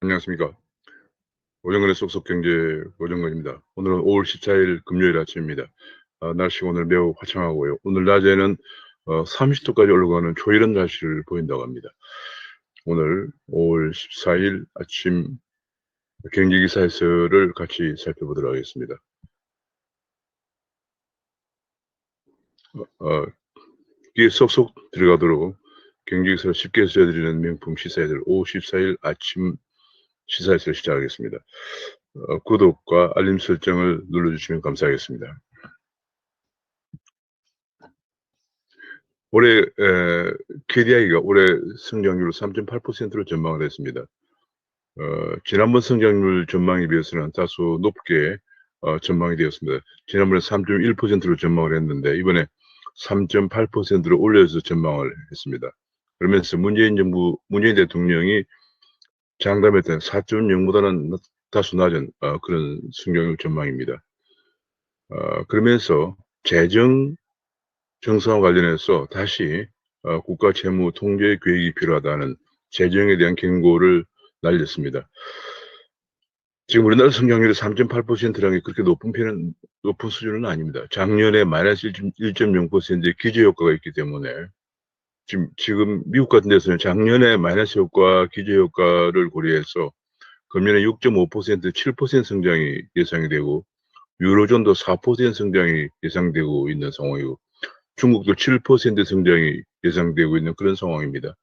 안녕하십니까. 오정근의 쏙쏙경제 오정근입니다. 오늘은 5월 14일 금요일 아침입니다. 날씨가 오늘 매우 화창하고요. 오늘 낮에는 30도까지 올라가는 초이른 날씨를 보인다고 합니다. 오늘 5월 14일 아침 경제기사에서를 같이 살펴보도록 하겠습니다. 귀에 쏙쏙 들어가도록 경제기사를 쉽게 써드리는 명품 시사회들 5월 14일 아침 시사회를 시작하겠습니다. 구독과 알림 설정을 눌러주시면 감사하겠습니다. 올해 KDI가 올해 성장률 3.8%로 전망을 했습니다. 지난번 성장률 전망에 비해서는 다소 높게 전망이 되었습니다. 지난번에 3.1%로 전망을 했는데 이번에 3.8%로 올려서 전망을 했습니다. 그러면서 문재인 대통령이 장담했던 4.0보다는 다소 낮은 그런 성장률 전망입니다. 그러면서 재정 정상화 관련해서 다시 국가 채무 통제 계획이 필요하다는 재정에 대한 경고를 날렸습니다. 지금 우리나라 성장률이 3.8%라는 게 그렇게 높은 수준은 아닙니다. 작년에 마이너스 1.0%의 기저효과가 있기 때문에 지금 미국 같은 데서는 작년에 마이너스 효과, 기저효과를 고려해서 금년에 6.5%, 7% 성장이 예상이 되고 유로존도 4% 성장이 예상되고 있는 상황이고 중국도 7% 성장이 예상되고 있는 그런 상황입니다.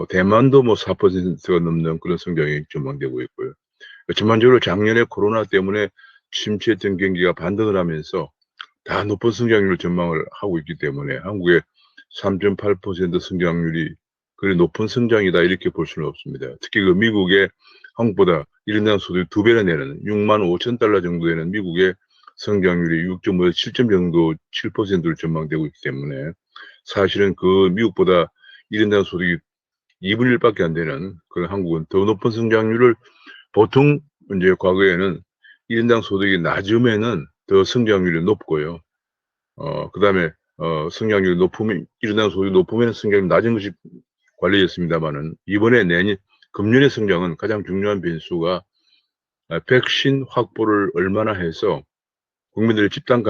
대만도 뭐 4%가 넘는 그런 성장이 전망되고 있고요. 전반적으로 작년에 코로나 때문에 침체했던 경기가 반등을 하면서 다 높은 성장률을 전망을 하고 있기 때문에 한국의 3.8% 성장률이 그리 높은 성장이다 이렇게 볼 수는 없습니다. 특히 그 미국의 한국보다 1인당 소득 2배나 되는 6만 5천 달러 정도 되는 미국의 성장률이 6.5에서 7점 정도 7%를 전망되고 있기 때문에 사실은 그 미국보다 1인당 소득이 2분의 1밖에 안 되는 그 한국은 더 높은 성장률을 보통 이제 과거에는 1인당 소득이 낮으면은 더 성장률이 높고요. 그다음에 성장률이 높으면 1인당 소득이 높으면 성장률이 낮은 것이 관리였습니다만은 이번에 금년의 성장은 가장 중요한 변수가 백신 확보를 얼마나 해서 국민들의 집단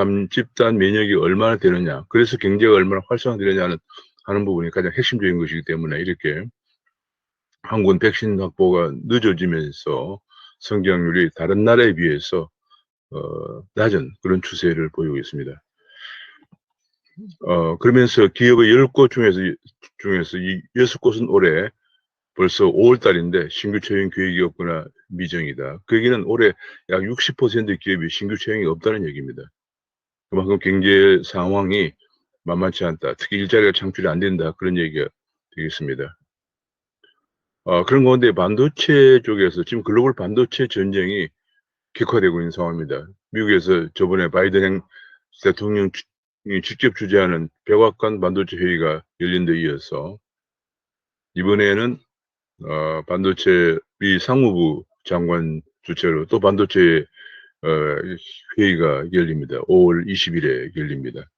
면역이 얼마나 되느냐, 그래서 경제가 얼마나 활성화되느냐 하는 부분이 가장 핵심적인 것이기 때문에 이렇게 한국은 백신 확보가 늦어지면서 성장률이 다른 나라에 비해서 낮은 그런 추세를 보이고 있습니다. 그러면서 기업의 10곳 중에서 이 6곳은 올해 벌써 5월 달인데 신규 채용 계획이 없거나 미정이다. 그 얘기는 올해 약 60%의 기업이 신규 채용이 없다는 얘기입니다. 그만큼 경제 상황이 만만치 않다. 특히 일자리가 창출이 안 된다. 그런 얘기가 되겠습니다. 그런 가운데 반도체 쪽에서 지금 글로벌 반도체 전쟁이 격화되고 있는 상황입니다. 미국에서 저번에 바이든 대통령이 직접 주재하는 백악관 반도체 회의가 열린 데 이어서 이번에는 반도체 미 상무부 장관 주최로 또 반도체 회의가 열립니다. 5월 20일에 열립니다.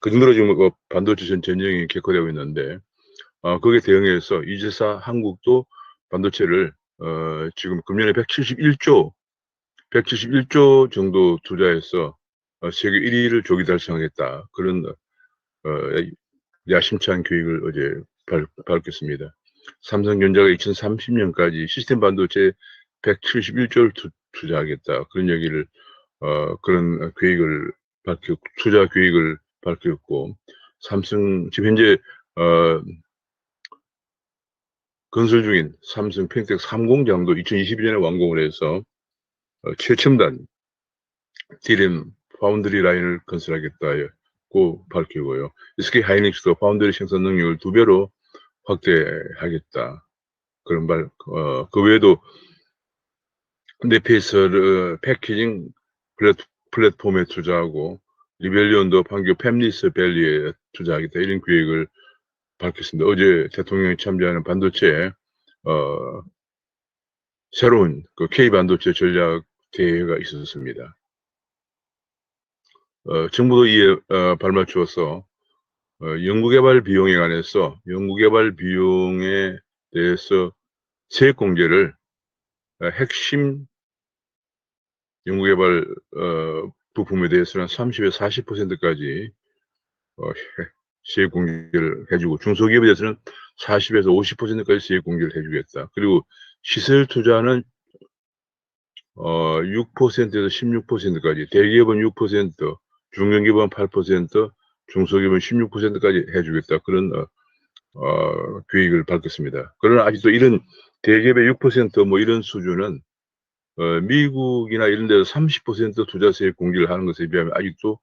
그 정도로 지금 반도체 전쟁이 격화되고 있는데 거기에 대응해서 이제사 한국도 반도체를 지금 금년에 171조 정도 투자해서 세계 1위를 조기 달성하겠다. 그런 야심찬 계획을 어제 밝혔습니다. 삼성전자가 2030년까지 시스템 반도체 171조를 투자하겠다. 그런 얘기를 그런 계획을 투자 계획을 밝혔고 삼성 지금 현재 건설 중인 삼성 펜텍 3공장도 2022년에 완공을 해서 최첨단 DRAM 파운드리 라인을 건설하겠다고 밝히고요. SK 하이닉스도 파운드리 생산 능력을 2배로 확대하겠다. 그런 그 외에도 네페이스 패키징 플랫폼에 투자하고 리벨리온도 판교 팹리스 밸리에 투자하겠다. 이런 계획을 밝혔습니다. 어제 대통령이 참여하는 반도체 새로운 그 K 반도체 전략 대회가 있었습니다. 정부도 이에 발맞추어서 연구개발 비용에 관해서 연구개발 비용에 대해서 세액 공제를 핵심 연구개발 부품에 대해서는 30에서 40%까지 세액 공제를 해주고, 중소기업에 대해서는 40에서 50%까지 세액 공제를 해주겠다. 그리고 시설 투자는 6%에서 16%까지, 대기업은 6%, 중견기업은 8%, 중소기업은 16%까지 해주겠다. 그런 계획을 밝혔습니다. 그러나 아직도 이런 대기업의 6% 이런 수준은 미국이나 이런 데서 30% 투자세액 공제를 하는 것에 비하면 아직도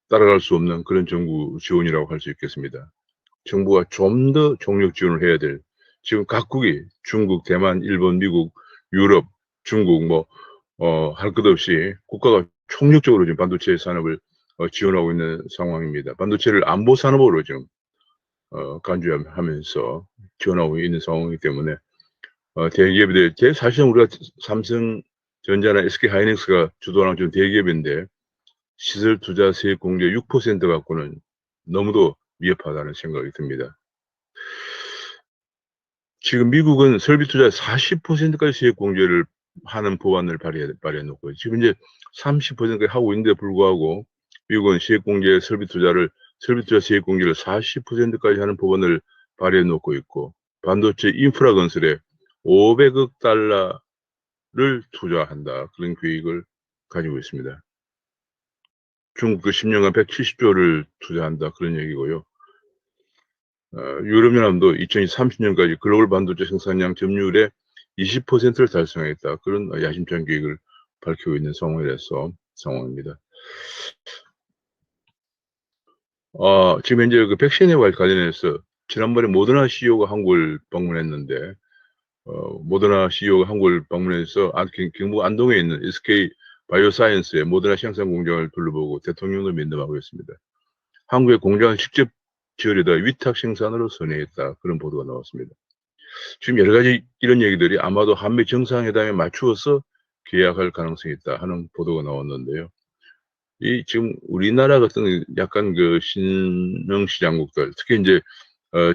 따라갈 수 없는 그런 정부 지원이라고 할 수 있겠습니다. 정부가 좀 더 총력 지원을 해야 될, 지금 각국이 중국, 대만, 일본, 미국, 유럽, 중국 할 것 없이 국가가 총력적으로 지금 반도체 산업을 지원하고 있는 상황입니다. 반도체를 안보 산업으로 지금 간주하면서 지원하고 있는 상황이기 때문에 대기업에 대해 사실은 우리가 삼성전자나 SK하이닉스가 주도하는 좀 대기업인데 시설 투자 세액 공제 6% 갖고는 너무도 미흡하다는 생각이 듭니다. 지금 미국은 설비 투자에 40%까지 세액 공제를 하는 법안을 발의해 놓고 지금 이제 30%까지 하고 있는데 불구하고 미국은 설비 투자 세액 공제를 40%까지 하는 법안을 발의해 놓고 있고, 반도체 인프라 건설에 500억 달러를 투자한다, 그런 계획을 가지고 있습니다. 중국도 10년간 170조를 투자한다, 그런 얘기고요. 유럽연합도 2030년까지 글로벌 반도체 생산량 점유율의 20%를 달성하겠다, 그런 야심찬 계획을 밝히고 있는 상황입니다. 지금 현재 그 백신에 관련해서 지난번에 모더나 CEO가 한국을 방문했는데, 모더나 CEO가 한국을 방문해서 경북 안동에 있는 SK 바이오사이언스의 모더나 생산 공장을 둘러보고 대통령도 면담하고 있습니다. 한국의 공장을 직접 지으려다 위탁 생산으로 선회했다, 그런 보도가 나왔습니다. 지금 여러 가지 이런 얘기들이 아마도 한미 정상회담에 맞추어서 계약할 가능성이 있다 하는 보도가 나왔는데요. 지금 우리나라 같은 약간 그 신흥시장국들, 특히 이제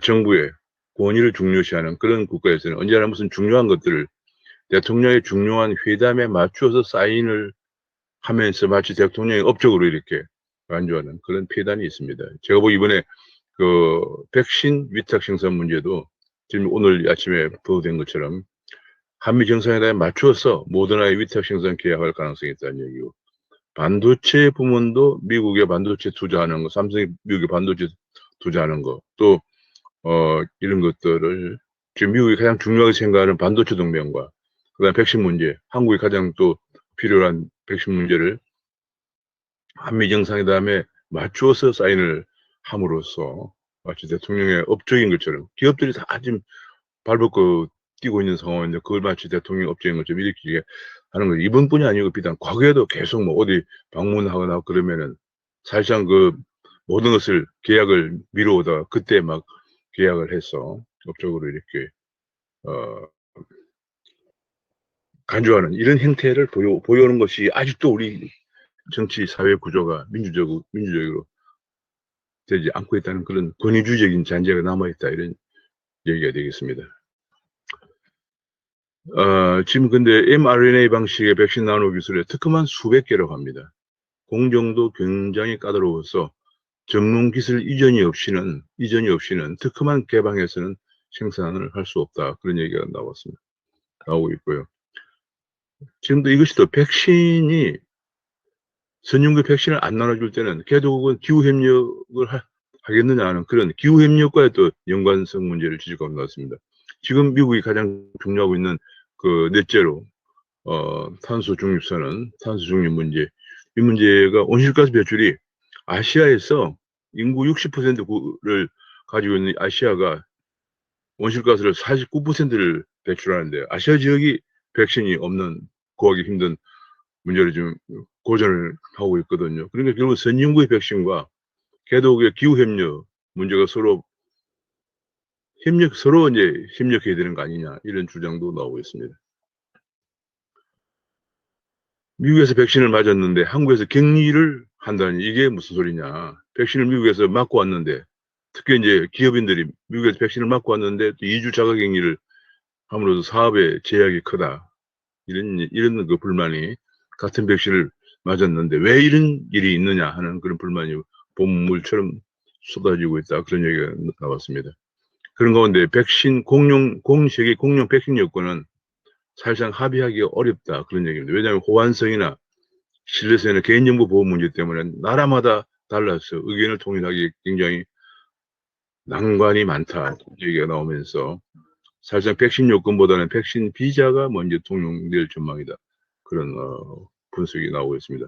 정부의 권위를 중요시하는 그런 국가에서는 언제나 무슨 중요한 것들을 대통령의 중요한 회담에 맞추어서 사인을 하면서 마치 대통령의 업적으로 이렇게 간주하는 그런 폐단이 있습니다. 제가 보기 이번에 그 백신 위탁 생산 문제도 지금 오늘 아침에 보도된 것처럼 한미 정상회담에 맞추어서 모더나의 위탁 생산 계약할 가능성이 있다는 얘기고, 반도체 부문도 미국에 반도체 투자하는 거, 삼성이 미국에 반도체 투자하는 거, 또 이런 것들을 지금 미국이 가장 중요하게 생각하는 반도체 동맹과 그다음 백신 문제, 한국이 가장 또 필요한 백신 문제를 한미 정상회담에 맞추어서 사인을 함으로써 마치 대통령의 업적인 것처럼, 기업들이 다 지금 발벗고 뛰고 있는 상황인데 그걸 마치 대통령 업적인 것처럼 이렇게 하는 거죠. 이번뿐이 아니고 비단 과거에도 계속 어디 방문하거나 그러면은 사실상 그 모든 것을 계약을 미루어다 그때 막 계약을 해서 업적으로 이렇게 간주하는 이런 행태를 보여오는 것이 아직도 우리 정치 사회 구조가 민주적으로 되지 않고 있다는 그런 권위주의적인 잔재가 남아있다, 이런 얘기가 되겠습니다. 지금 근데 mRNA 방식의 백신 나노 기술에 특허만 수백 개라고 합니다. 공정도 굉장히 까다로워서 전문 기술 이전이 없이는 특허만 개방해서는 생산을 할 수 없다, 그런 얘기가 나오고 있고요. 지금도 이것이 또 백신이 선진국 백신을 안 나눠줄 때는 개도국은 기후협력을 하겠느냐 하는 그런 기후협력과의 또 연관성 문제를 지적하고 나왔습니다. 지금 미국이 가장 중요하고 있는 그 넷째로 탄소 중립 문제, 이 문제가 온실가스 배출이 아시아에서 인구 60%를 가지고 있는 아시아가 온실가스를 49%를 배출하는데, 아시아 지역이 백신이 없는, 구하기 힘든 문제를 지금 고전을 하고 있거든요. 그러니까 결국 선진국의 백신과 개도국의 기후협력 문제가 서로 이제 협력해야 되는 거 아니냐, 이런 주장도 나오고 있습니다. 미국에서 백신을 맞았는데 한국에서 격리를 한다니 이게 무슨 소리냐. 백신을 미국에서 맞고 왔는데, 특히 이제 기업인들이 미국에서 백신을 맞고 왔는데 또 2주 자가격리를 함으로써 사업의 제약이 크다. 이런 그 불만이 같은 백신을 맞았는데 왜 이런 일이 있느냐 하는 그런 불만이 봄물처럼 쏟아지고 있다. 그런 얘기가 나왔습니다. 그런 가운데 백신 세계 공용 백신 여건은 사실상 합의하기가 어렵다. 그런 얘기입니다. 왜냐하면 호환성이나 신뢰성이나 개인정보 보호 문제 때문에 나라마다 달라서 의견을 통일하기 굉장히 난관이 많다. 얘기가 나오면서 사실상 백신 요건보다는 백신 비자가 먼저 통용될 전망이다. 그런 분석이 나오고 있습니다.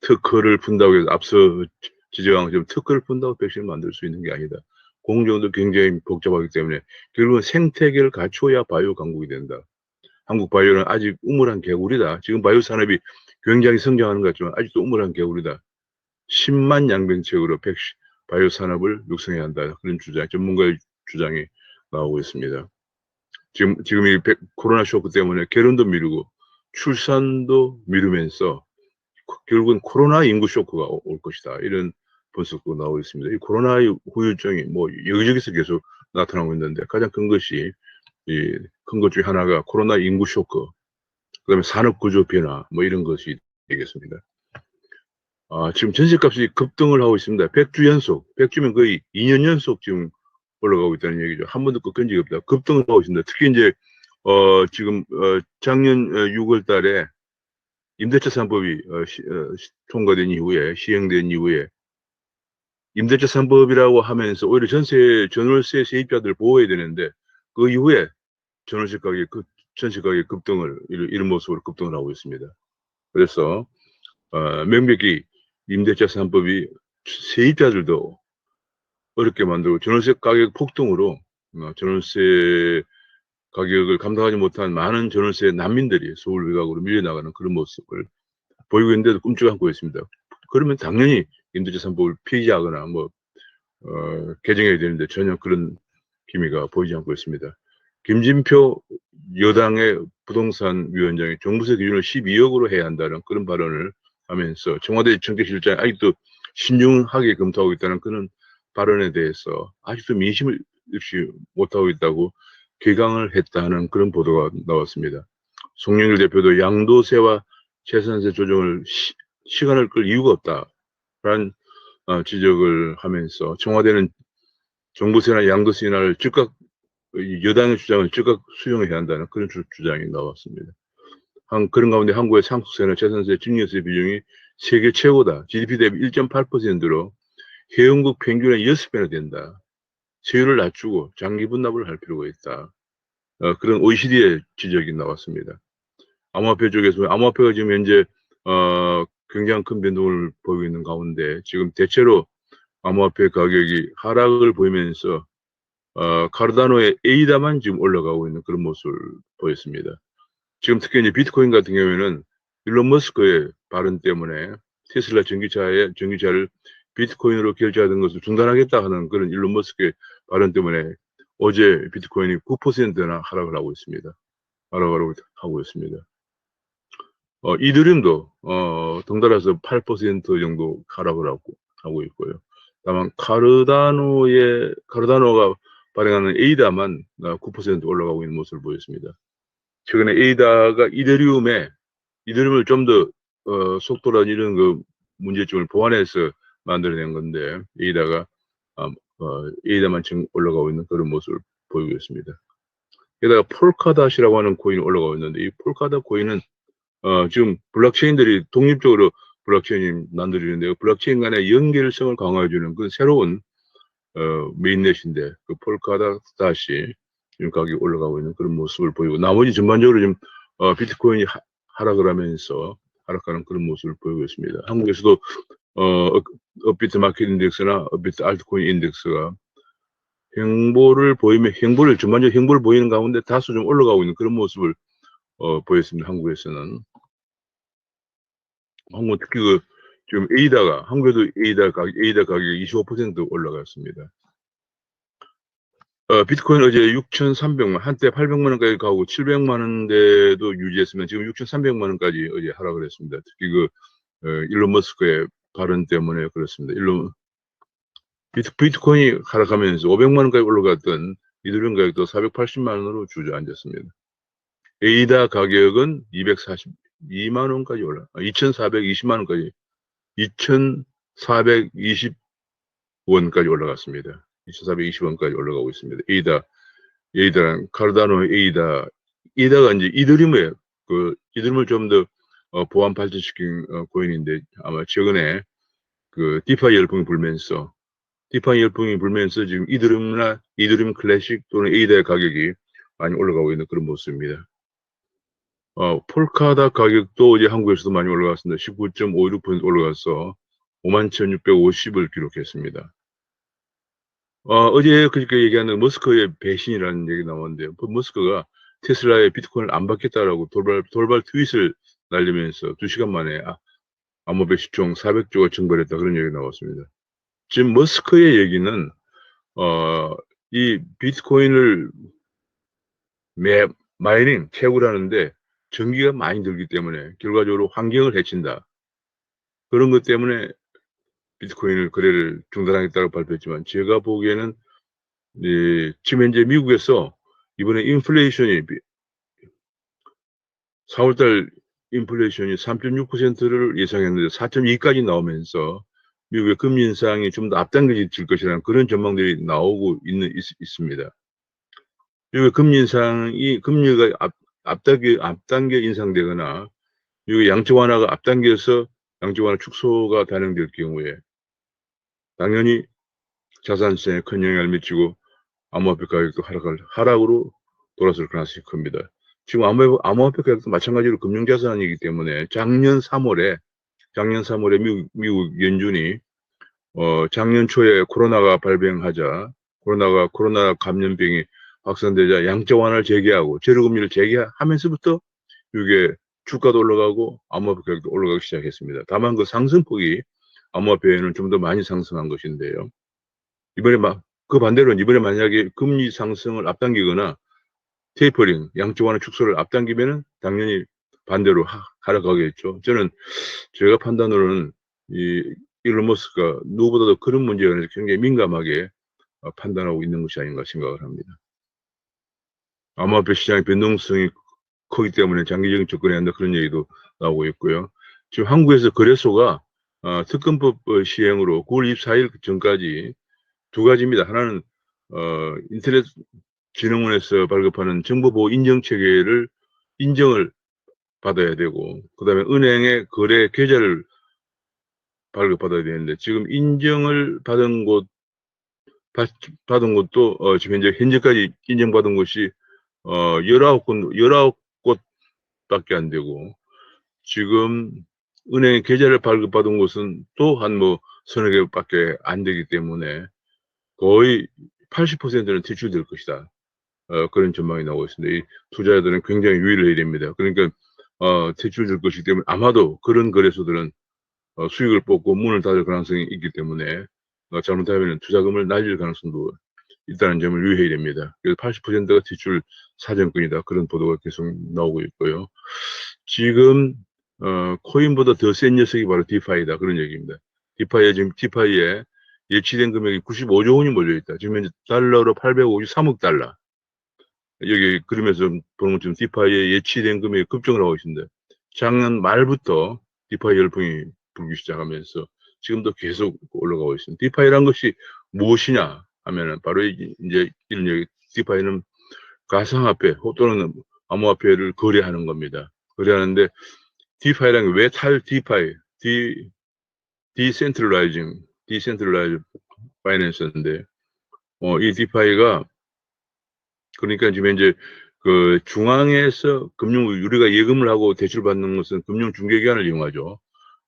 특허를 푼다고 해서 앞서 지적한 것처럼 특허를 푼다고 백신을 만들 수 있는 게 아니다. 공정도 굉장히 복잡하기 때문에 결국은 생태계를 갖추어야 바이오 강국이 된다. 한국 바이오는 아직 우물한 개구리다. 지금 바이오 산업이 굉장히 성장하는 것 같지만 아직도 우물한 개구리다. 10만 양병책으로 바이오 산업을 육성해야 한다. 그런 전문가의 주장이 나오고 있습니다. 지금 이 코로나 쇼크 때문에 결혼도 미루고 출산도 미루면서 결국은 코로나 인구 쇼크가 올 것이다. 이런 분석도 나오고 있습니다. 이 코로나의 후유증이 뭐 여기저기서 계속 나타나고 있는데 가장 큰 것이 큰 것 중에 하나가 코로나 인구 쇼크, 그다음에 산업 구조 변화 뭐 이런 것이 되겠습니다. 지금 전셋값이 급등을 하고 있습니다. 100주면 거의 2년 연속 지금 올라가고 있다는 얘기죠. 한 번도 꺾은 적이 없다. 급등을 하고 있습니다. 특히 이제 지금 작년 6월 달에 임대차 3법이 통과된 이후에 시행된 이후에 임대차 3법이라고 하면서 오히려 전월세 세입자들 보호해야 되는데 그 이후에 전세 가격 급등을 이런 모습으로 급등을 하고 있습니다. 그래서 명백히 임대차 3법이 세입자들도 어렵게 만들고 전월세 가격 폭등으로 전월세 가격을 감당하지 못한 많은 전월세 난민들이 서울 외곽으로 밀려나가는 그런 모습을 보이고 있는데도 꿈쩍 않고 있습니다. 그러면 당연히 임대차 3법을 폐지하거나 개정해야 되는데 전혀 그런 기미가 보이지 않고 있습니다. 김진표 여당의 부동산 위원장이 종부세 기준을 12억으로 해야 한다는 그런 발언을 하면서 청와대 정책실장이 아직도 신중하게 검토하고 있다는 그런 발언에 대해서 아직도 민심을 없이 못하고 있다고 개강을 했다는 그런 보도가 나왔습니다. 송영길 대표도 양도세와 재산세 조정을 시간을 끌 이유가 없다라는 지적을 하면서 청와대는 종부세나 양도세 인하를 즉각 여당의 주장을 즉각 수용해야 한다는 그런 주장이 나왔습니다. 그런 가운데 한국의 상속세나 재산세, 증여세 비중이 세계 최고다. GDP 대비 1.8%로 회원국 평균의 6배나 된다. 세율을 낮추고 장기 분납을 할 필요가 있다. 그런 OECD의 지적이 나왔습니다. 암호화폐 쪽에서 암호화폐가 지금 현재 굉장히 큰 변동을 보이고 있는 가운데 지금 대체로 암호화폐 가격이 하락을 보이면서 카르다노의 에이다만 지금 올라가고 있는 그런 모습을 보였습니다. 지금 특히 이제 비트코인 같은 경우에는 일론 머스크의 발언 때문에 테슬라 전기차를 비트코인으로 결제하던 것을 중단하겠다 하는 그런 일론 머스크의 발언 때문에 어제 비트코인이 9%나 하락을 하고 있습니다. 하락을 하고 있습니다. 이더리움도 덩달아서 8% 정도 하락을 하고 있고요. 다만 카르다노가 발행하는 에이다만 9% 올라가고 있는 모습을 보였습니다. 최근에 에이다가 이더리움을 좀 더 속도란 이런 그 문제점을 보완해서 만들어낸 건데 에이다만 지금 올라가고 있는 그런 모습을 보이고 있습니다. 게다가 폴카닷이라고 하는 코인이 올라가고 있는데 이 폴카닷 코인은 지금 블록체인들이 독립적으로 블록체인이 만들어지는데요. 블록체인 간의 연결성을 강화해주는 그 새로운 메인넷인데 그 폴카닷이 지금 가격이 올라가고 있는 그런 모습을 보이고 나머지 전반적으로 지금 비트코인이 하락을 하면서 하락하는 그런 모습을 보이고 있습니다. 한국에서도 업비트 마켓 인덱스나 업비트 알트코인 인덱스가 전반적으로 행보를 보이는 가운데 다소 좀 올라가고 있는 그런 모습을 보였습니다. 한국에서는. 한국 특히 지금 한국에도 에이다 가격이 25% 올라갔습니다. 비트코인 어제 6,300만, 한때 800만 원까지 가고 700만 원대도 유지했으면 지금 6,300만 원까지 어제 하락을 했습니다. 특히 일론 머스크의 발언 때문에 그렇습니다. 비트코인이 하락하면서 500만 원까지 올라갔던 이더리움 가격도 480만 원으로 주저앉았습니다. 에이다 가격은 242만 원까지 2,420만 원까지 2,420원까지 올라갔습니다. 2,420원까지 올라가고 있습니다. 에이다랑 카르다노 에이다가 이제 이더리움의 이더리움을 좀 더 보안 발전시킨 코인인데 아마 최근에 디파이 열풍이 불면서 지금 이더리움 클래식 또는 에이다의 가격이 많이 올라가고 있는 그런 모습입니다. 폴카다 가격도 어제 한국에서도 많이 올라갔습니다. 19.56% 올라가서 51,650을 기록했습니다. 어제 그렇게 얘기하는 머스크의 배신이라는 얘기 나왔는데요. 머스크가 테슬라의 비트코인을 안 받겠다라고 돌발 트윗을 날리면서 2시간 만에 암호화폐 시총 400조가 증발했다 그런 얘기가 나왔습니다. 지금 머스크의 얘기는 이 비트코인을 마이닝 채굴하는데 전기가 많이 들기 때문에 결과적으로 환경을 해친다. 그런 것 때문에 비트코인을 거래를 중단하겠다고 발표했지만 제가 보기에는 지금 현재 미국에서 이번에 인플레이션이 4월달 인플레이션이 3.6%를 예상했는데 4.2까지 나오면서 미국의 금리 인상이 좀 더 앞당겨질 것이라는 그런 전망들이 나오고 있습니다. 미국의 금리가 앞당겨 인상되거나 미국의 양적 완화가 앞당겨서 양적 완화 축소가 단행될 경우에 당연히 자산 시장에 큰 영향을 미치고 암호화폐 가격도 하락으로 돌아설 가능성이 큽니다. 지금 암호화폐 가격도 마찬가지로 금융자산이기 때문에 작년 3월에 미국 연준이 작년 초에 코로나 감염병이 확산되자 양적 완화를 재개하고 제로금리를 재개하면서부터 이게 주가도 올라가고 암호화폐 가격도 올라가기 시작했습니다. 다만 그 상승폭이 암호화폐에는 좀 더 많이 상승한 것인데요. 그 반대로 이번에 만약에 금리 상승을 앞당기거나 테이퍼링, 양적 완화 축소를 앞당기면은 당연히 반대로 하락하겠죠. 제가 판단으로는 일론 머스크가 누구보다도 그런 문제에 대해서 굉장히 민감하게 판단하고 있는 것이 아닌가 생각을 합니다. 암호화폐 시장의 변동성이 크기 때문에 장기적인 접근해야 한다 그런 얘기도 나오고 있고요. 지금 한국에서 거래소가 특검법 시행으로 9월 24일 전까지 두 가지입니다. 하나는 인터넷 진흥원에서 발급하는 정보보호 인정체계를 인정을 받아야 되고 그다음에 은행의 거래 계좌를 발급받아야 되는데 지금 인정을 받은 것도 지금 현재까지 인정받은 곳이 19곳밖에 안 되고 지금 은행의 계좌를 발급받은 곳은 또 한 서너 개밖에 안 되기 때문에 거의 80%는 퇴출될 것이다. 그런 전망이 나오고 있습니다. 이 투자자들은 굉장히 유의를 해야 됩니다. 그러니까 퇴출될 것이기 때문에 아마도 그런 거래소들은 수익을 뽑고 문을 닫을 가능성이 있기 때문에 잘못하면 투자금을 날릴 가능성도 있다는 점을 유의해야 됩니다. 그래서 80%가 퇴출 사정권이다. 그런 보도가 계속 나오고 있고요. 지금 코인보다 더 센 녀석이 바로 디파이다. 그런 얘기입니다. 디파이에 예치된 금액이 95조 원이 몰려있다. 지금 현재 달러로 853억 달러. 여기 그림에서 보면 지금 디파이에 예치된 금액이 급증을 하고 있습니다. 작년 말부터 디파이 열풍이 불기 시작하면서 지금도 계속 올라가고 있습니다. 디파이란 것이 무엇이냐 하면은 바로 이제 이런 얘기, 디파이는 가상화폐 또는 암호화폐를 거래하는 겁니다. 거래하는데 디파이라는 게 왜 디파이, 디센트럴라이즈 파이낸스인데 이 디파이가 그러니까 지금 이제 중앙에서 우리가 예금을 하고 대출받는 것은 금융중개기관을 이용하죠.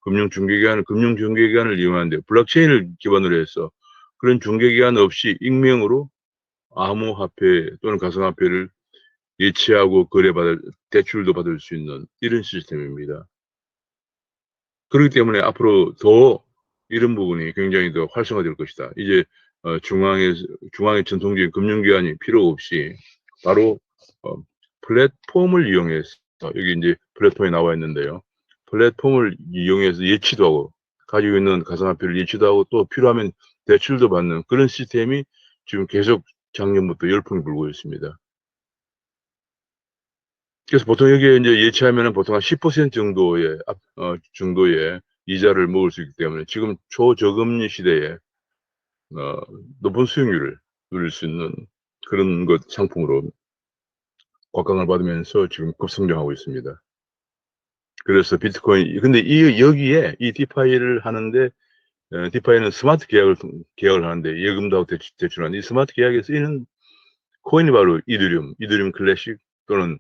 금융중개기관을 이용하는데 블록체인을 기반으로 해서 그런 중개기관 없이 익명으로 암호화폐 또는 가상화폐를 예치하고 대출도 받을 수 있는 이런 시스템입니다. 그렇기 때문에 앞으로 더 이런 부분이 굉장히 더 활성화될 것이다. 이제 중앙의 전통적인 금융기관이 필요 없이 바로 플랫폼을 이용해서 여기 이제 플랫폼이 나와 있는데요. 플랫폼을 이용해서 예치도 하고 가지고 있는 가상화폐를 예치도 하고 또 필요하면 대출도 받는 그런 시스템이 지금 계속 작년부터 열풍이 불고 있습니다. 그래서 보통 여기에 이제 예치하면은 보통 한 10% 정도의 정도의 이자를 먹을 수 있기 때문에 지금 초저금리 시대에 높은 수익률을 누릴 수 있는 그런 것 상품으로 곽강을 받으면서 지금 급성장하고 있습니다. 그래서 비트코인 근데 여기에 이 디파이를 하는데 디파이는 스마트 계약을 하는데 예금도 하고 대출하는 이 스마트 계약에 쓰이는 코인이 바로 이더리움 클래식 또는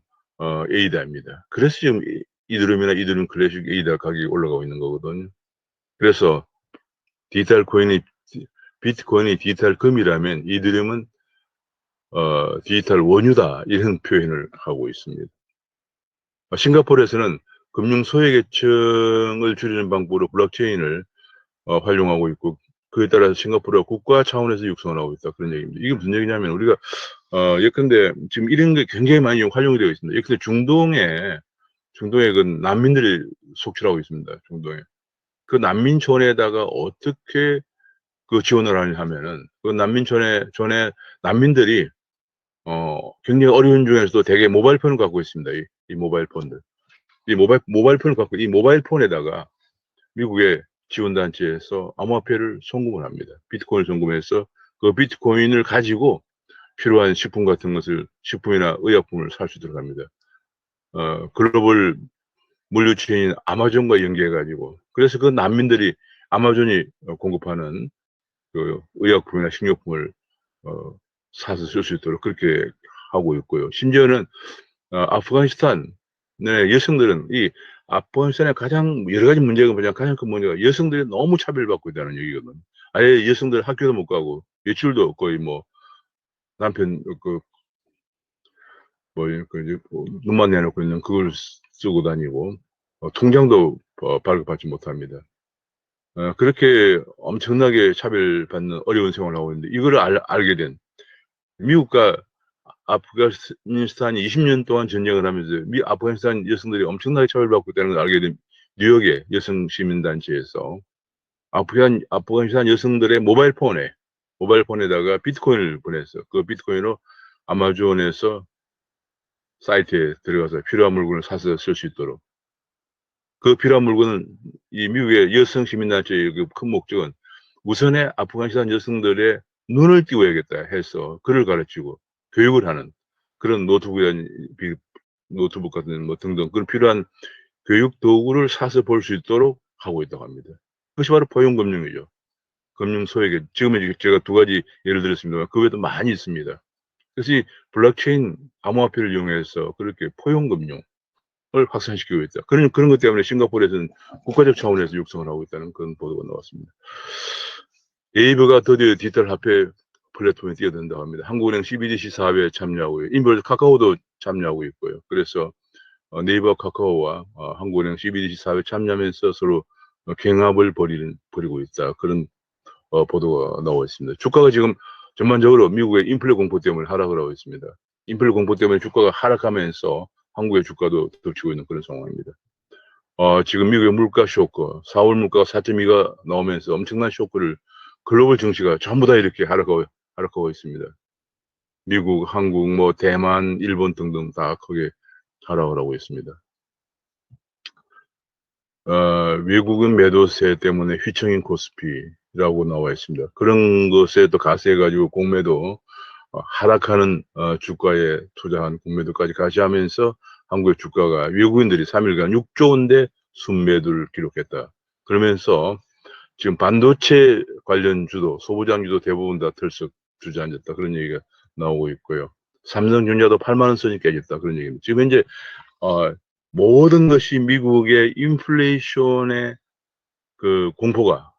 에이다입니다. 그래서 지금 이더리움 클래식 에이다 가격이 올라가고 있는 거거든요. 그래서 디지털 코인이 비트코인이 디지털 금이라면 이더리움은 디지털 원유다 이런 표현을 하고 있습니다. 싱가포르에서는 금융 소외계층을 줄이는 방법으로 블록체인을 활용하고 있고 그에 따라서 싱가포르가 국가 차원에서 육성을 하고 있다 그런 얘기입니다. 이게 무슨 얘기냐면 우리가 예컨대 지금 이런 게 굉장히 많이 활용이 되어 있습니다. 예컨대 중동에 그 난민들이 속출하고 있습니다. 중동에 그 난민촌에다가 어떻게 그 지원을 하냐면은 그 난민촌에 난민들이 굉장히 어려운 중에서도 대개 모바일 폰을 갖고 있습니다. 이 모바일 폰들. 이 모바일 폰을 갖고 이 모바일 폰에다가 미국의 지원단체에서 암호화폐를 송금을 합니다. 비트코인을 송금해서 그 비트코인을 가지고 필요한 식품 같은 것을 식품이나 의약품을 살 수 있도록 합니다. 글로벌 물류체인 아마존과 연계해 가지고 그래서 그 난민들이 아마존이 공급하는 그 의약품이나 식료품을 사서 쓸 수 있도록 그렇게 하고 있고요. 심지어는 아프가니스탄의 여성들은 이 아프가니스탄의 가장 여러 가지 문제가 뭐냐 가장 큰 문제가 여성들이 너무 차별받고 있다는 얘기거든요. 아예 여성들 학교도 못 가고 외출도 거의 뭐 남편 눈만 내놓고 있는 그걸 쓰고 다니고 통장도 발급받지 못합니다. 그렇게 엄청나게 차별받는 어려운 생활을 하고 있는데 이거를 알게 된 미국과 아프가니스탄이 20년 동안 전쟁을 하면서 아프가니스탄 여성들이 엄청나게 차별받고 있다는 걸 알게 된 뉴욕의 여성 시민단체에서 아프가니스탄 여성들의 모바일폰에다가 비트코인을 보냈어. 그 비트코인으로 아마존에서 사이트에 들어가서 필요한 물건을 사서 쓸 수 있도록. 그 필요한 물건은 이 미국의 여성 시민단체의 그 큰 목적은 우선에 아프가니스탄 여성들의 눈을 띄워야겠다 해서 글을 가르치고 교육을 하는 그런 노트북 같은 뭐 등등 그런 필요한 교육 도구를 사서 볼 수 있도록 하고 있다고 합니다. 그것이 바로 포용금융이죠. 금융 소외계. 지금 제가 두 가지 예를 들었습니다만 그 외에도 많이 있습니다. 그래서 이 블록체인 암호화폐를 이용해서 그렇게 포용금융을 확산시키고 있다. 그런 것 때문에 싱가포르에서는 국가적 차원에서 육성을 하고 있다는 그런 보도가 나왔습니다. 네이버가 드디어 디지털 화폐 플랫폼에 뛰어든다고 합니다. 한국은행 CBDC 사업에 참여하고 인별 카카오도 참여하고 있고요. 그래서 네이버 카카오와 한국은행 CBDC 사업에 참여하면서 서로 경합을 벌이고 있다. 그런 보도가 나오고 있습니다. 주가가 지금 전반적으로 미국의 인플레 공포 때문에 하락을 하고 있습니다. 인플레 공포 때문에 주가가 하락하면서 한국의 주가도 덮치고 있는 그런 상황입니다. 지금 미국의 물가 쇼크, 4월 물가가 4.2가 나오면서 엄청난 쇼크를 글로벌 증시가 전부 다 이렇게 하락하고 있습니다. 미국, 한국, 뭐 대만, 일본 등등 다 크게 하락을 하고 있습니다. 외국인 매도세 때문에 휘청인 코스피라고 나와 있습니다. 그런 것에 또 가세해가지고 공매도 하락하는 주가에 투자한 공매도까지 가시하면서 한국의 주가가 외국인들이 3일간 6조 원대 순매도를 기록했다. 그러면서 지금 반도체 관련 주도, 소부장 주도 대부분 다 털썩 주저앉았다. 그런 얘기가 나오고 있고요. 삼성전자도 8만 원 선이 깨졌다. 그런 얘기입니다. 지금 현재 모든 것이 미국의 인플레이션의 그 공포가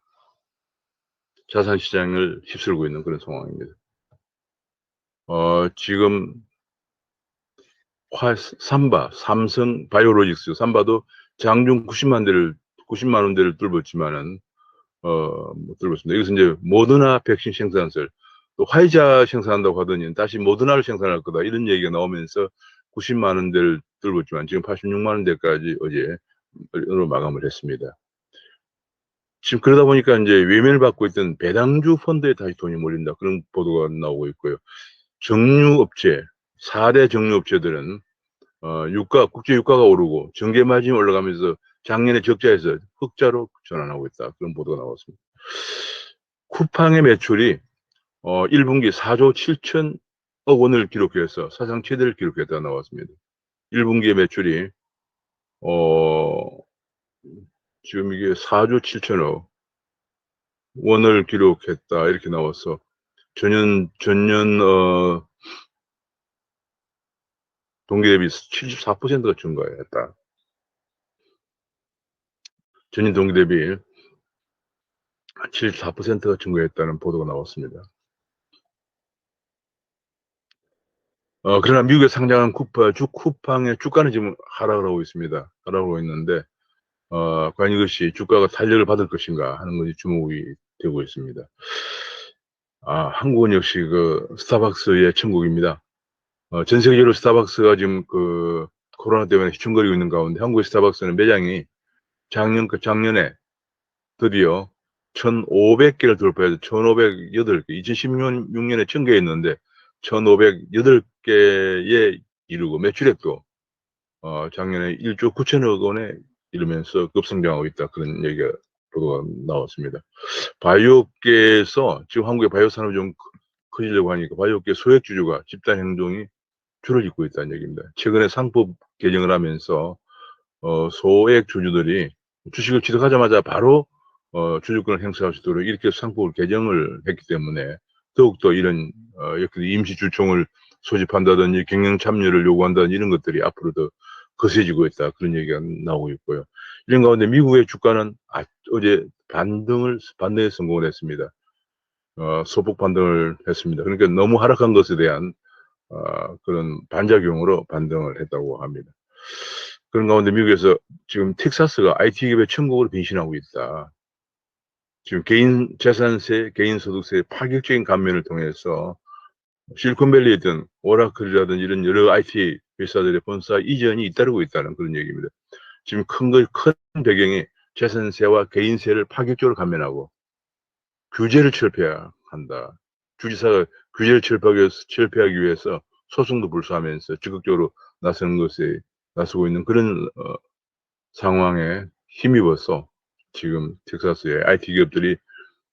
자산 시장을 휩쓸고 있는 그런 상황입니다. 지금 삼성 바이오로직스 삼바도 장중 90만 원대를 뚫었지만은 못 뚫었습니다. 여기서 이제 모더나 백신 생산설 또 화이자 생산한다고 하더니 다시 모더나를 생산할 거다 이런 얘기가 나오면서 90만 원대를 뚫었지만 지금 86만 원대까지 어제로 마감을 했습니다. 지금 그러다 보니까 이제 외면을 받고 있던 배당주 펀드에 다시 돈이 몰린다 그런 보도가 나오고 있고요. 정유업체, 4대 정유업체들은 국제 유가가 오르고 전개 마진이 올라가면서 작년에 적자에서 흑자로 전환하고 있다. 그런 보도가 나왔습니다. 쿠팡의 매출이 1분기 4조 7천억 원을 기록해서 사상 최대를 기록했다 나왔습니다. 1분기의 매출이 지금 이게 4조 7천억 원을 기록했다 이렇게 나와서 전년 동기 대비 74%가 증가했다. 전년 동기 대비 74%가 증가했다는 보도가 나왔습니다. 그러나 미국에 상장한 쿠팡의 주가는 지금 하락을 하고 있습니다. 하락을 하고 있는데, 과연 이것이 주가가 탄력을 받을 것인가 하는 것이 주목이 되고 있습니다. 한국은 역시 스타벅스의 천국입니다. 전 세계적으로 스타벅스가 지금 코로나 때문에 휘청거리고 있는 가운데 한국의 스타벅스는 매장이 작년에 드디어 1,500개를 돌파해서 1,508개, 2016년에 1,000개였는데 1,508개에 이르고 매출액도 작년에 1조 9천억 원에 이르면서 급성장하고 있다. 그런 얘기가 보도가 나왔습니다. 바이오업계에서 지금 한국의 바이오 산업이 좀 커지려고 하니까 바이오업계 소액 주주가 집단 행동이 줄을 잇고 있다는 얘기입니다. 최근에 상법 개정을 하면서 소액 주주들이 주식을 취득하자마자 바로 주주권을 행사할 수 있도록 이렇게 상법을 개정을 했기 때문에 더욱더 이런 임시 주총을 소집한다든지 경영 참여를 요구한다든지 이런 것들이 앞으로 더 거세지고 있다. 그런 얘기가 나오고 있고요. 이런 가운데 미국의 주가는 어제 반등에 성공을 했습니다. 소폭 반등을 했습니다. 그러니까 너무 하락한 것에 대한 그런 반작용으로 반등을 했다고 합니다. 그런 가운데 미국에서 지금 텍사스가 IT 기업의 천국으로 변신하고 있다. 지금 개인 재산세, 개인 소득세 파격적인 감면을 통해서 실리콘밸리에 있던 오라클이라든지 이런 여러 IT 회사들의 본사 이전이 잇따르고 있다는 그런 얘기입니다. 지금 큰 배경이 재산세와 개인세를 파격적으로 감면하고 규제를 철폐해야 한다. 주지사가 규제를 철폐하기 위해서 소송도 불수하면서 적극적으로 나서고 있는 그런 상황에 힘입어서 지금 텍사스의 IT 기업들이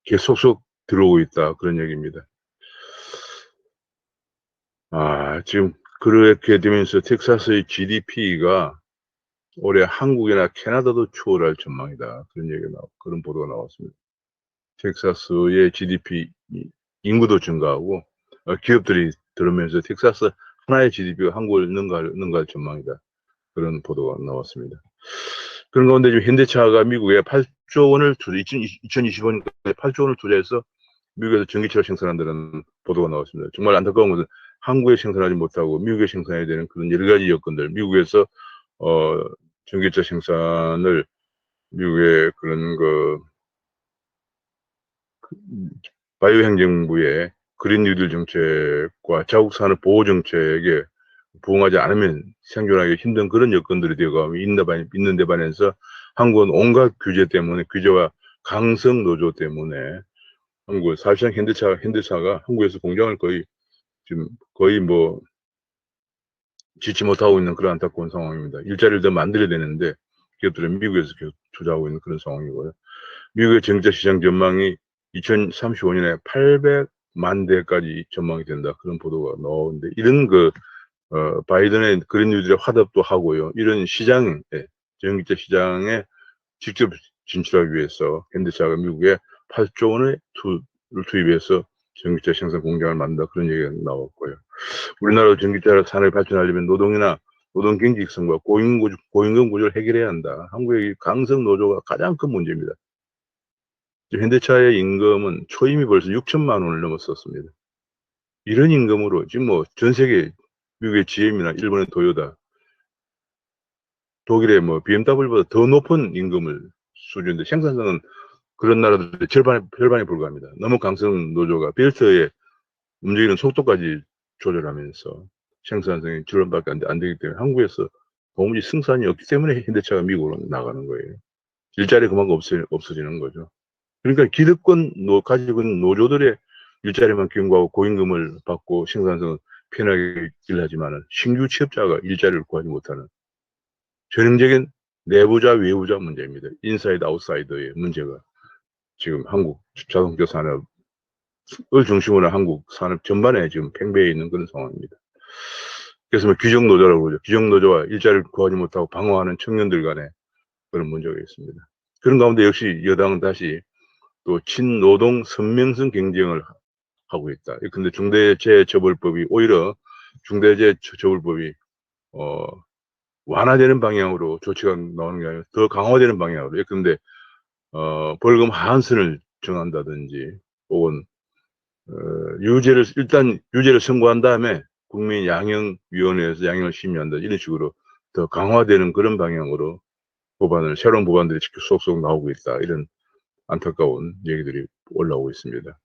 계속 들어오고 있다. 그런 얘기입니다. 지금 그렇게 되면서 텍사스의 GDP가 올해 한국이나 캐나다도 추월할 전망이다. 그런 보도가 나왔습니다. 텍사스의 GDP 인구도 증가하고 기업들이 들어오면서 텍사스 하나의 GDP가 한국을 능가할 전망이다. 그런 보도가 나왔습니다. 그런 가운데 지금 현대차가 미국에 8조 원을 2025년까지 8조 원을 투자해서 미국에서 전기차를 생산한다는 보도가 나왔습니다. 정말 안타까운 것은 한국에 생산하지 못하고 미국에 생산해야 되는 그런 여러 가지 여건들, 미국에서 전기차 생산을 미국의 그런 바이오 행정부의 그린 뉴딜 정책과 자국 산업 보호 정책에 부응하지 않으면 생존하기 힘든 그런 여건들이 되어가고 있는 데 반해서 한국은 온갖 규제와 강성 노조 때문에 사실상 현대차가 한국에서 공장을 거의 짓지 못하고 있는 그런 안타까운 상황입니다. 일자리를 더 만들어야 되는데 기업들은 미국에서 계속 투자하고 있는 그런 상황이고요. 미국의 전기차 시장 전망이 2035년에 800만 대까지 전망이 된다. 그런 보도가 나오는데 이런 바이든의 그린 뉴딜에 화답도 하고요. 이런 전기차 시장에 직접 진출하기 위해서 현대차가 미국에 8조 원을 투입해서 전기차 생산 공장을 만든다. 그런 얘기가 나왔고요. 우리나라 전기차 산업이 발전하려면 노동이나 노동 경제 익성과 고임금 구조를 해결해야 한다. 한국의 강성 노조가 가장 큰 문제입니다. 현대차의 임금은 초임이 벌써 6천만 원을 넘었었습니다. 이런 임금으로 지금 전 세계 미국의 GM이나 일본의 도요타, 독일의 BMW보다 더 높은 임금을 수준인데 생산성은 그런 나라들의 절반에 불과합니다. 너무 강성 노조가 벨트에 움직이는 속도까지 조절하면서 생산성이 절반밖에 안 되기 때문에 한국에서 도무지 승산이 없기 때문에 현대차가 미국으로 나가는 거예요. 일자리 그만큼 없어지는 거죠. 그러니까 기득권 가지고 있는 노조들의 일자리만 경구하고 고임금을 받고 생산성을 편하게 일하지만은 신규 취업자가 일자리를 구하지 못하는 전형적인 내부자 외부자 문제입니다. 인사이드 아웃사이더의 문제가 지금 한국 자동차 산업을 중심으로 한국 산업 전반에 지금 팽배해 있는 그런 상황입니다. 그래서 뭐 규정노조라고 그러죠. 규정노조와 일자리를 구하지 못하고 방황하는 청년들 간에 그런 문제가 있습니다. 그런 가운데 역시 여당은 다시 또 친노동 선명성 경쟁을 하고 있다. 근데 중대재해처벌법이 오히려 중대재해처벌법이 완화되는 방향으로 조치가 나오는 게 아니라 더 강화되는 방향으로. 근데 벌금 하한선을 정한다든지 혹은 일단 유죄를 선고한 다음에 국민양형위원회에서 양형을 심의한다 이런 식으로 더 강화되는 그런 방향으로 새로운 법안들이 쏙쏙 나오고 있다. 이런 안타까운 얘기들이 올라오고 있습니다.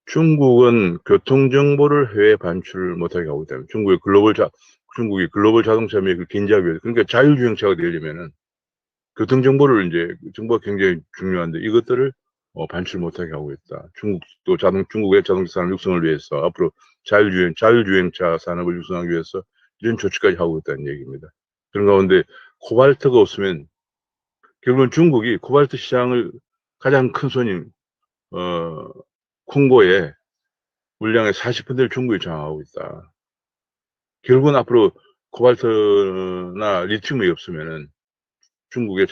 중국은 교통정보를 해외 반출을 못하게 하고 있다. 중국이 글로벌 자동차 매입을 긴장하기 위해서, 그러니까 자율주행차가 되려면은 교통정보를 이제 정보가 굉장히 중요한데 이것들을 반출 못하게 하고 있다. 중국의 자동차 산업 육성을 위해서 앞으로 자율주행차 산업을 육성하기 위해서 이런 조치까지 하고 있다는 얘기입니다. 그런 가운데 코발트가 없으면 결국은 중국이 코발트 시장을 가장 큰 손님 콩고의 물량의 40%를 중국이 장악하고 있다. 결국은 앞으로 코발트나 리튬이 없으면은 중국의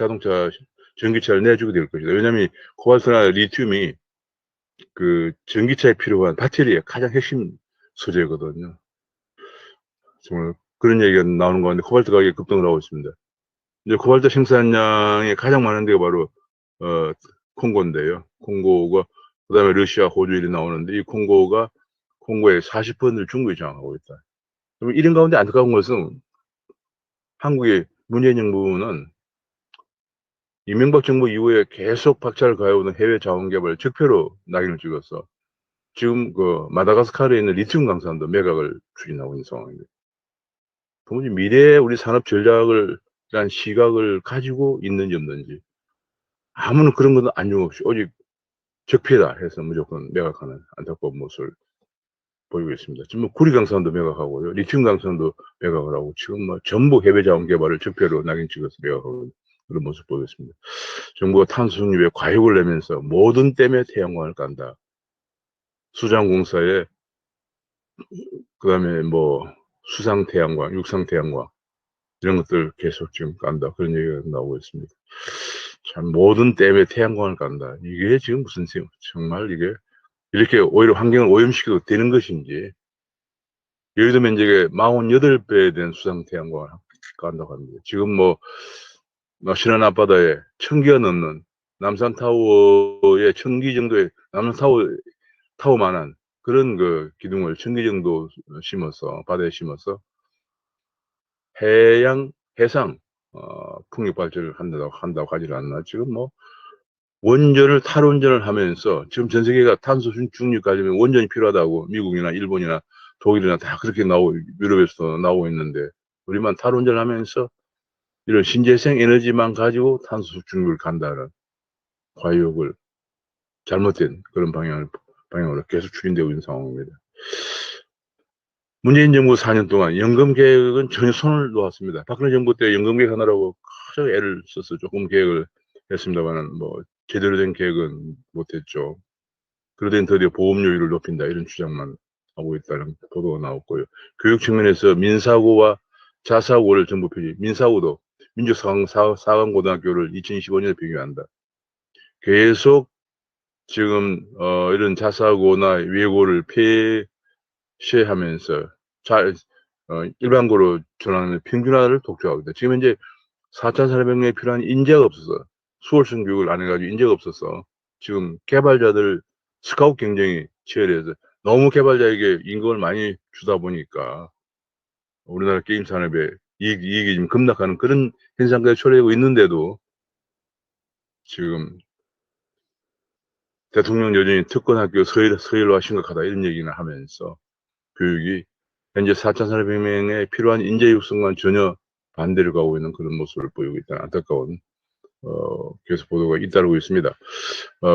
전기차를 내주게 될 것이다. 왜냐하면 코발트나 리튬이 그 전기차에 필요한 배터리의 가장 핵심 소재거든요. 정말 그런 얘기가 나오는 가운데 코발트 가격이 급등을 하고 있습니다. 이제 코발트 생산량이 가장 많은 데가 바로 콩고인데요. 콩고가 그다음에 러시아, 호주 일이 나오는데 이 콩고의 40%를 중국이 장악하고 있다. 그럼 이런 가운데 안타까운 것은 한국의 문재인 정부는 이명박 정부 이후에 계속 박차를 가해오는 해외 자원개발 적폐로 낙인을 찍어서 지금 그 마다가스카르에 있는 리튬 강산도 매각을 추진하고 있는 상황입니다. 도무지 미래의 우리 산업 전략을 란 시각을 가지고 있는지 없는지 아무런 그런 것도 안중없이 오직 적폐다 해서 무조건 매각하는 안타까운 모습을 보이고 있습니다. 지금 뭐 구리강산도 매각하고요, 리튬 강산도 매각을 하고 지금 뭐 전부 해외 자원 개발을 적폐로 낙인 찍어서 매각하고 그런 모습 보이고 있습니다. 정부가 탄소 중립에 과욕을 내면서 모든 댐에 태양광을 깐다. 수장공사에 그다음에 뭐 수상 태양광, 육상 태양광 이런 것들 계속 지금 깐다. 그런 얘기가 나오고 있습니다. 참 모든 댐에 태양광을 깐다. 이게 지금 무슨 정말 이게 이렇게 오히려 환경을 오염시켜도 되는 것인지. 예를 들면 이제 48배에 대한 수상 태양광을 간다고 합니다. 지금 뭐 신안 앞바다에 1000기가 넘는 남산타워의 1000기 정도의 타워만한 그런 그 기둥을 1000기 정도 바다에 심어서 해상 풍력 발전을 한다고 하질 않나. 지금 뭐 탈원전을 하면서 지금 전 세계가 탄소 중립 가려면 원전이 필요하다고 미국이나 일본이나 독일이나 다 그렇게 유럽에서 나오고 있는데 우리만 탈원전을 하면서 이런 신재생 에너지만 가지고 탄소 중립을 간다는 과욕을 잘못된 그런 방향으로 계속 추진되고 있는 상황입니다. 문재인 정부 4년 동안 연금 계획은 전혀 손을 놓았습니다. 박근혜 정부 때 연금 계획 하느라고 가장 애를 써서 조금 계획을 했습니다만 뭐 제대로 된 계획은 못했죠. 그러더니 드디어 보험료율을 높인다 이런 주장만 하고 있다는 보도가 나왔고요. 교육 측면에서 민사고와 자사고를 정부 표시, 민사고도 민족사관고등학교를 2015년에 병행한다. 계속 지금 이런 자사고나 외고를 폐쇄하면서 일반고로 전환하는 평준화를 독촉하고 있다. 지금 현재 4,400명에 필요한 인재가 없어서 수월성 교육을 안 해가지고 인재가 없어서 지금 개발자들 스카웃 경쟁이 치열해서 너무 개발자에게 임금을 많이 주다 보니까 우리나라 게임 산업에 이익이 좀 급락하는 그런 현상까지 초래하고 있는데도 지금 대통령 여전히 특권학교 서열화 심각하다 이런 얘기를 하면서 교육이 현재 4,400명에 필요한 인재 육성과 전혀 반대를 가고 있는 그런 모습을 보이고 있다는 안타까운 계속 보도가 잇따르고 있습니다.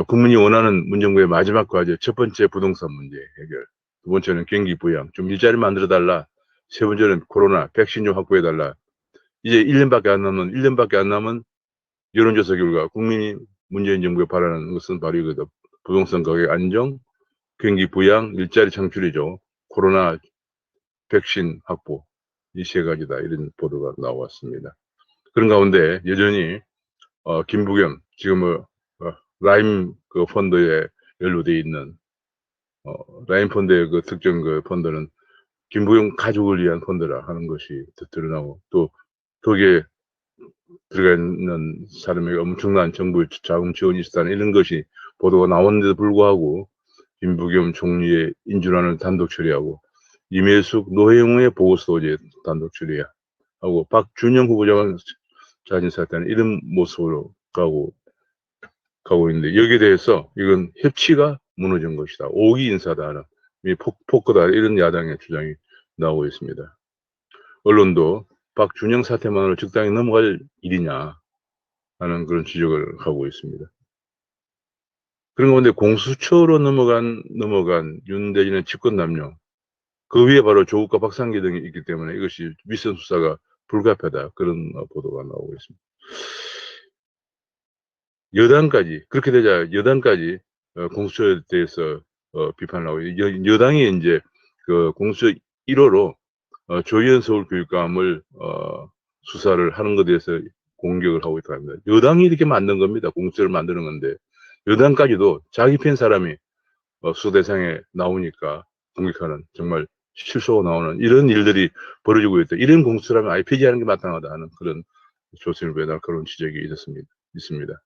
국민이 원하는 문정부의 마지막 과제, 첫 번째 부동산 문제 해결, 두 번째는 경기 부양, 좀 일자리 만들어달라, 세 번째는 코로나, 백신 좀 확보해달라. 이제 1년밖에 안 남은 여론조사 결과 국민이 문재인 정부에 바라는 것은 바로 이거다. 부동산 가격 안정, 경기 부양, 일자리 창출이죠. 코로나, 백신 확보, 이 세 가지다. 이런 보도가 나왔습니다. 그런 가운데 여전히 김부겸 지금 라임 그 펀드에 연루돼 있는 라임 펀드의 그 특정 그 펀드는 김부겸 가족을 위한 펀드라 하는 것이 드러나고, 또 거기에 들어가 있는 사람에게 엄청난 정부 자금 지원이 있었다는 이런 것이 보도가 나왔는데도 불구하고 김부겸 총리의 인준안을 단독 처리하고, 임혜숙 노회웅의 보고서도 이제 단독 처리하고, 박준영 후보자만 자진 사퇴하는 이런 모습으로 가고 있는데, 여기에 대해서 이건 협치가 무너진 것이다, 오기 인사다 하는, 포크다, 이런 야당의 주장이 나오고 있습니다. 언론도 박준영 사태만으로 적당히 넘어갈 일이냐 하는 그런 지적을 하고 있습니다. 그런 가운데 공수처로 넘어간 윤대진의 직권남용, 그 위에 바로 조국과 박상기 등이 있기 때문에 이것이 윗선 수사가 불가피하다, 그런 보도가 나오고 있습니다. 여당까지, 그렇게 되자 여당까지 공수처에 대해서 비판을 하고, 여당이 이제 그 공수처 1호로 조희연 서울교육감을 수사를 하는 것에 대해서 공격을 하고 있다고 합니다. 여당이 이렇게 만든 겁니다. 공수처를 만드는 건데 여당까지도 자기 편 사람이 수사 대상에 나오니까 공격하는, 정말 실소가 나오는 이런 일들이 벌어지고 있다. 이런 공수처라면 아예 폐지하는 게 마땅하다 하는 그런 조선일보에 그런 지적이 있습니다.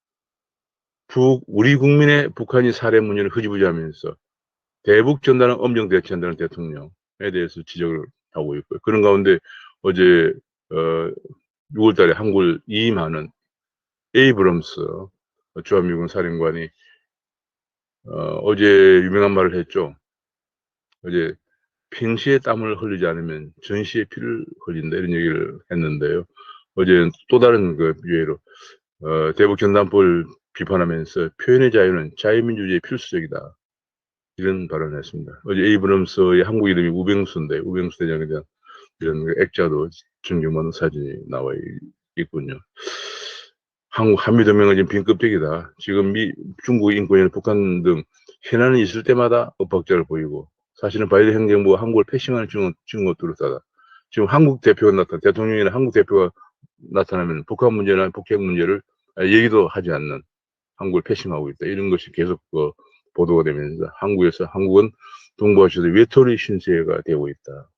우리 국민의 북한이 살해 문제를 흐지부지하면서 대북 전단을 엄정 대처한다는 대통령에 대해서 지적을 하고 있고요. 그런 가운데 어제 6월 달에 한국을 이임하는 에이브럼스 주한미군 사령관이 어제 유명한 말을 했죠. 어제 평시에 땀을 흘리지 않으면 전시에 피를 흘린다, 이런 얘기를 했는데요. 어제는 또 다른 그 유해로 대북 전단법을 비판하면서 표현의 자유는 자유민주주의의 필수적이다, 이런 발언을 했습니다. 어제 에이브럼스의 한국 이름이 우병수인데, 우병수 대장에 대한 이런 액자도 존경받는 사진이 나와 있군요. 한미동맹은 지금 빈 껍데기다. 지금 중국 인권위나 북한 등 현안이 있을 때마다 엇박자를 보이고, 사실은 바이든 행정부가 한국을 패싱하는 증거 뚜렷하다. 지금 대통령이나 한국 대표가 나타나면 북한 문제나 북핵 문제를 얘기도 하지 않는, 한국을 패싱하고 있다, 이런 것이 계속 보도가 되면서 한국은 동부아시아의 외톨이 신세가 되고 있다.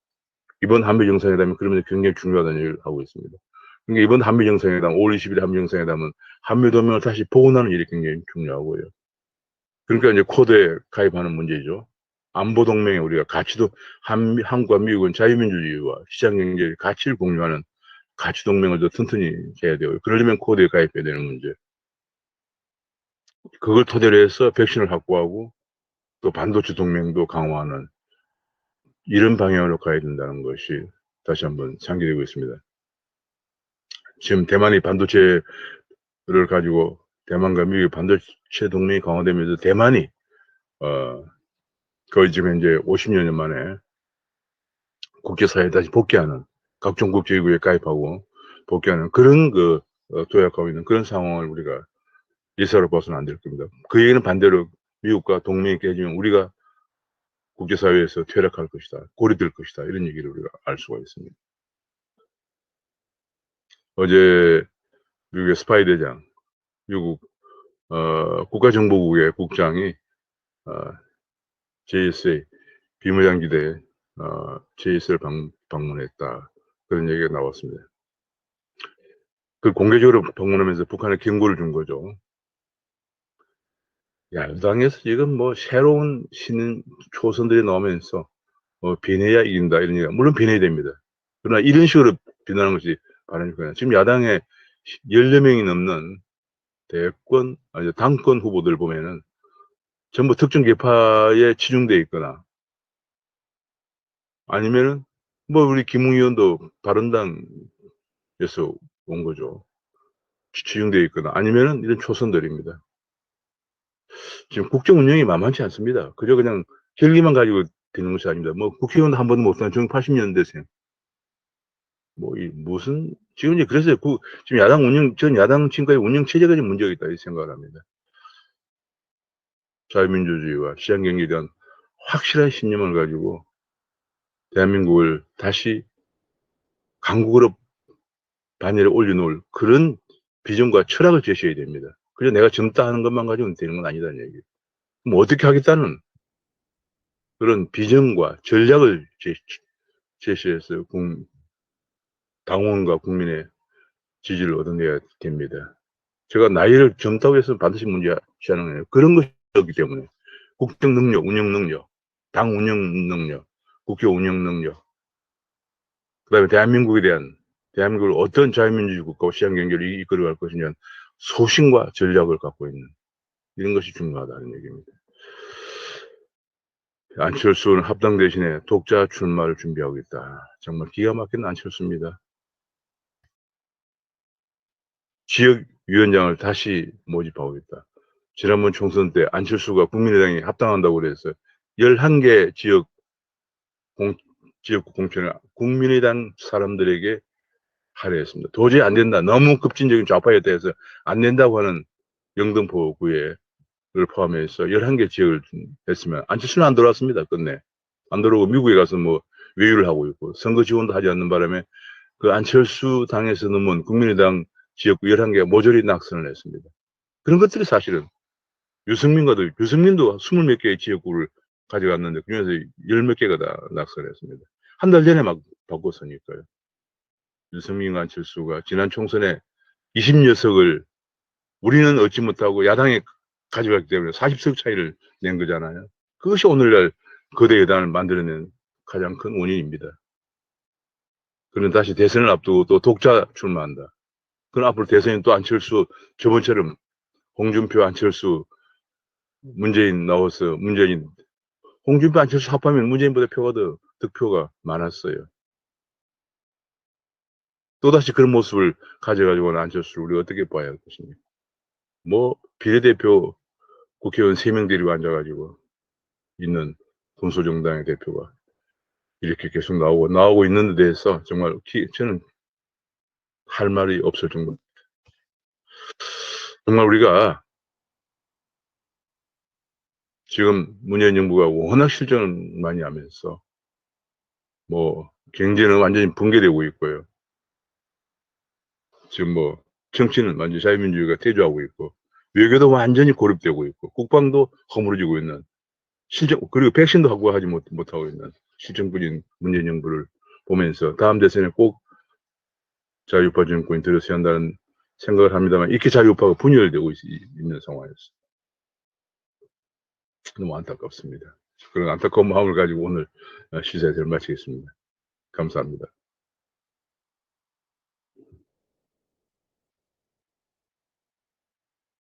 이번 한미 정상회담이 그러면 굉장히 중요하다는 얘기를 하고 있습니다. 그러니까 이번 한미 정상회담, 5월 20일 한미 정상회담은 한미 동맹을 다시 복원하는 일이 굉장히 중요하고요. 그러니까 이제 코드에 가입하는 문제죠. 안보 동맹에 우리가 가치도, 한국과 미국은 자유민주주의와 시장경제의 가치를 공유하는 가치 동맹을 더 튼튼히 해야 되고요. 그러려면 코드에 가입해야 되는 문제. 그걸 토대로 해서 백신을 확보하고 또 반도체 동맹도 강화하는, 이런 방향으로 가야 된다는 것이 다시 한번 상기되고 있습니다. 지금 대만이 반도체를 가지고, 대만과 미국의 반도체 동맹이 강화되면서 대만이 거의 지금 현재 50년 만에 국제사회에 다시 복귀하는, 각종 국제기구에 가입하고 복귀하는 그런 도약하고 있는 그런 상황을 우리가 예사로 봐서는 안 될 겁니다. 그 얘기는 반대로 미국과 동맹이 깨지면 우리가 국제사회에서 퇴락할 것이다, 고립될 것이다, 이런 얘기를 우리가 알 수가 있습니다. 어제 미국의 스파이 대장, 미국 국가정보국의 국장이 JSA 비무장지대 JS를 방문했다, 그런 얘기가 나왔습니다. 그 공개적으로 방문하면서 북한에 경고를 준 거죠. 야당에서 지금 뭐 새로운 신인 초선들이 나오면서 비내야 이긴다, 이런 얘기가, 물론 비내야 됩니다. 그러나 이런 식으로 비난하는 것이 바람일 거예요. 지금 야당에 14명이 넘는 당권 후보들 보면은 전부 특정 계파에 치중돼 있거나, 아니면은 뭐 우리 김웅 의원도 바른당에서 온 거죠. 지정되어 있거나 아니면은 이런 초선들입니다. 지금 국정 운영이 만만치 않습니다. 그저 그냥 혈기만 가지고 되는 것이 아닙니다. 뭐 국회의원 한 번도 못한 정 80년대생. 뭐 이 무슨 지금 이제 그래서 지금 야당 운영 전 야당 지금까지 운영 체제가 좀 문제가 있다 이 생각을 합니다. 자유민주주의와 시장 경제에 대한 확실한 신념을 가지고 대한민국을 다시 강국으로 반열에 올려놓을 그런 비전과 철학을 제시해야 됩니다. 그래서 내가 젊다 하는 것만 가지고는 되는 건 아니다는 얘기예요. 그럼 어떻게 하겠다는 그런 비전과 전략을 제시해서 당원과 국민의 지지를 얻어내야 됩니다. 제가 나이를 젊다고 해서 반드시 문제지 않은 거예요. 그런 것이 없기 때문에 국정 능력, 운영 능력, 당 운영 능력, 국회 운영 능력, 그다음에 대한민국을 어떤 자유민주주의 국가와 시장 경제를 이끌어갈 것이냐 소신과 전략을 갖고 있는 이런 것이 중요하다는 얘기입니다. 안철수는 합당 대신에 독자 출마를 준비하고 있다. 정말 기가 막힌 안철수입니다. 지역위원장을 다시 모집하고 있다. 지난번 총선 때 안철수가 국민의당이 합당한다고 그래서 11개 지역구 공천을 국민의당 사람들에게 하려 했습니다. 도저히 안 된다. 너무 급진적인 좌파였다 해서 안 된다고 하는 영등포구를 포함해서 11개 지역을 했으면 안철수는 안 들어왔습니다. 끝내. 안 들어오고 미국에 가서 뭐 외유를 하고 있고 선거 지원도 하지 않는 바람에 그 안철수 당에서 넘은 국민의당 지역구 11개가 모조리 낙선을 했습니다. 그런 것들이 사실은 유승민도 20몇 개의 지역구를 가져갔는데 그중에서 10몇 개가 다 낙선했습니다. 한 달 전에 막 바꿨으니까요. 유승민과 안철수가 지난 총선에 20여석을 우리는 얻지 못하고 야당에 가져갔기 때문에 40석 차이를 낸 거잖아요. 그것이 오늘날 거대 여당을 만들어낸 가장 큰 원인입니다. 그는 다시 대선을 앞두고 또 독자 출마한다. 그럼 앞으로 대선이 또 안철수, 저번처럼 홍준표, 안철수, 문재인 나와서 홍준표, 안철수 합하면 문재인보다 득표가 많았어요. 또다시 그런 모습을 가져가지고는 안철수를 우리가 어떻게 봐야 할 것입니까? 뭐, 비례대표 국회의원 3명 데리고 앉아가지고 있는 군소정당의 대표가 이렇게 계속 나오고 있는 데 대해서 정말 저는 할 말이 없을 정도. 정말 우리가 지금 문재인 정부가 워낙 실정을 많이 하면서 뭐 경제는 완전히 붕괴되고 있고요. 지금 뭐 정치는 완전히 자유민주주의가 퇴조하고 있고 외교도 완전히 고립되고 있고 국방도 허물어지고 있는 그리고 백신도 확보하지 못하고 있는 실정부진 문재인 정부를 보면서 다음 대선에 꼭 자유우파 정권이 들어서야 한다는 생각을 합니다만 이렇게 자유우파가 분열되고 있는 상황이었어요. 너무 안타깝습니다. 그런 안타까운 마음을 가지고 오늘 시사회를 마치겠습니다. 감사합니다.